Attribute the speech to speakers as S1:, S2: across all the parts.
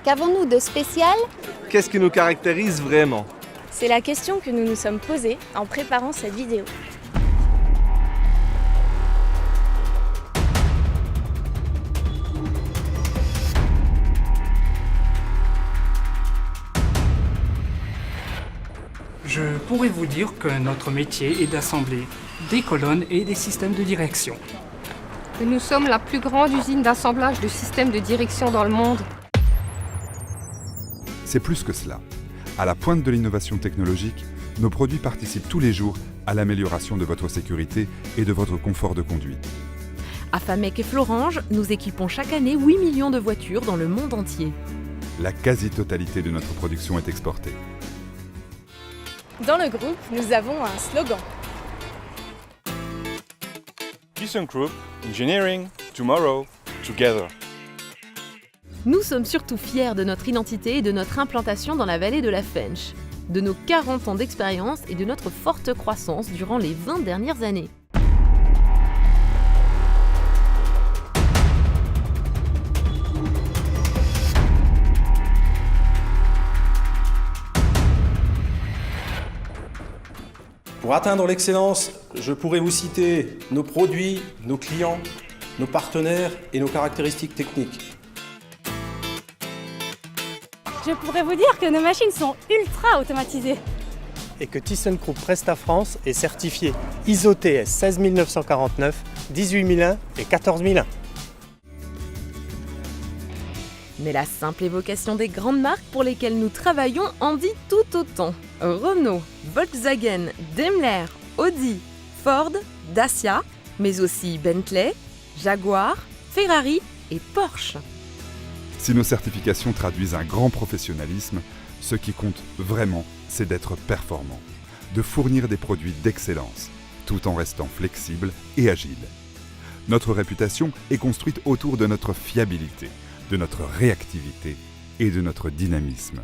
S1: Qu'avons-nous de spécial?
S2: Qu'est-ce qui nous caractérise vraiment?
S3: C'est la question que nous nous sommes posée en préparant cette vidéo.
S4: Je pourrais vous dire que notre métier est d'assembler des colonnes et des systèmes de direction.
S5: Que nous sommes la plus grande usine d'assemblage de systèmes de direction dans le monde.
S6: C'est plus que cela. À la pointe de l'innovation technologique, nos produits participent tous les jours à l'amélioration de votre sécurité et de votre confort de conduite.
S7: À Famec et Florange, nous équipons chaque année 8 millions de voitures dans le monde entier.
S6: La quasi-totalité de notre production est exportée.
S3: Dans le groupe, nous avons un slogan.
S8: ThyssenKrupp, Engineering, Tomorrow, Together.
S7: Nous sommes surtout fiers de notre identité et de notre implantation dans la vallée de la Fensch, de nos 40 ans d'expérience et de notre forte croissance durant les 20 dernières années.
S9: Pour atteindre l'excellence, je pourrais vous citer nos produits, nos clients, nos partenaires et nos caractéristiques techniques.
S3: Je pourrais vous dire que nos machines sont ultra automatisées.
S10: Et que ThyssenKrupp Presta France est certifié ISO TS 16949, 18001 et 14001.
S7: Mais la simple évocation des grandes marques pour lesquelles nous travaillons en dit tout autant. Renault, Volkswagen, Daimler, Audi, Ford, Dacia, mais aussi Bentley, Jaguar, Ferrari et Porsche.
S6: Si nos certifications traduisent un grand professionnalisme, ce qui compte vraiment, c'est d'être performant, de fournir des produits d'excellence, tout en restant flexible et agile. Notre réputation est construite autour de notre fiabilité, de notre réactivité et de notre dynamisme.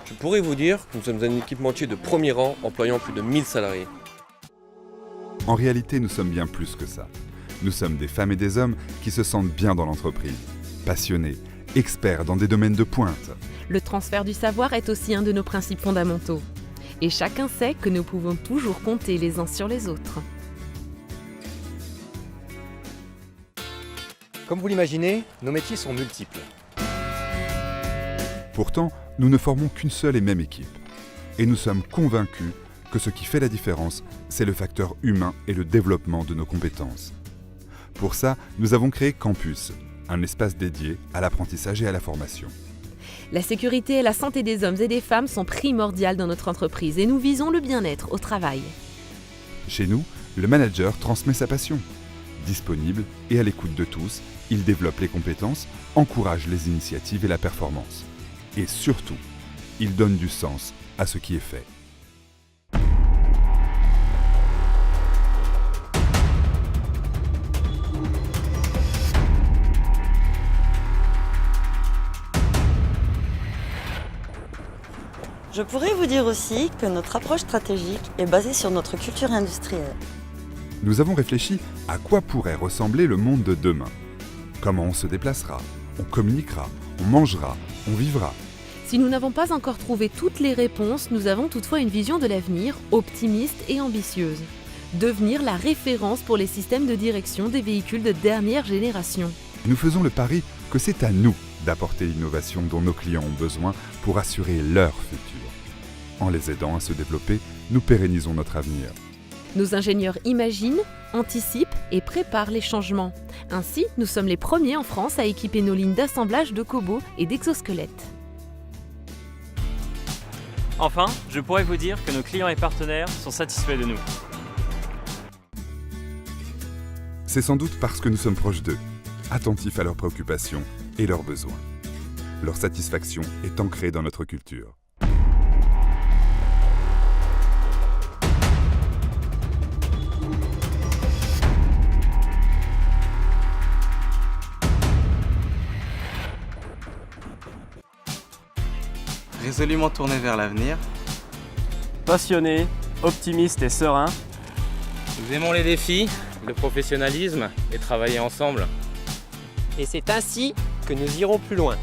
S11: Je pourrais vous dire que nous sommes un équipementier de premier rang employant plus de 1000 salariés.
S6: En réalité, nous sommes bien plus que ça. Nous sommes des femmes et des hommes qui se sentent bien dans l'entreprise, passionnés, experts dans des domaines de pointe.
S7: Le transfert du savoir est aussi un de nos principes fondamentaux. Et chacun sait que nous pouvons toujours compter les uns sur les autres.
S10: Comme vous l'imaginez, nos métiers sont multiples.
S6: Pourtant, nous ne formons qu'une seule et même équipe. Et nous sommes convaincus que ce qui fait la différence, c'est le facteur humain et le développement de nos compétences. Pour ça, nous avons créé Campus, un espace dédié à l'apprentissage et à la formation.
S7: La sécurité et la santé des hommes et des femmes sont primordiales dans notre entreprise et nous visons le bien-être au travail.
S6: Chez nous, le manager transmet sa passion. Disponible et à l'écoute de tous, il développe les compétences, encourage les initiatives et la performance. Et surtout, il donne du sens à ce qui est fait.
S12: Je pourrais vous dire aussi que notre approche stratégique est basée sur notre culture industrielle.
S6: Nous avons réfléchi à quoi pourrait ressembler le monde de demain. Comment on se déplacera, on communiquera, on mangera, on vivra.
S7: Si nous n'avons pas encore trouvé toutes les réponses, nous avons toutefois une vision de l'avenir optimiste et ambitieuse. Devenir la référence pour les systèmes de direction des véhicules de dernière génération.
S6: Nous faisons le pari que c'est à nous d'apporter l'innovation dont nos clients ont besoin pour assurer leur futur. En les aidant à se développer, nous pérennisons notre avenir.
S7: Nos ingénieurs imaginent, anticipent et préparent les changements. Ainsi, nous sommes les premiers en France à équiper nos lignes d'assemblage de cobots et d'exosquelettes.
S13: Enfin, je pourrais vous dire que nos clients et partenaires sont satisfaits de nous.
S6: C'est sans doute parce que nous sommes proches d'eux, attentifs à leurs préoccupations et leurs besoins. Leur satisfaction est ancrée dans notre culture.
S1: résolument tournés vers l'avenir.
S13: Passionnés, optimistes et sereins.
S14: Nous aimons les défis, le professionnalisme et travailler ensemble.
S15: Et c'est ainsi que nous irons plus loin.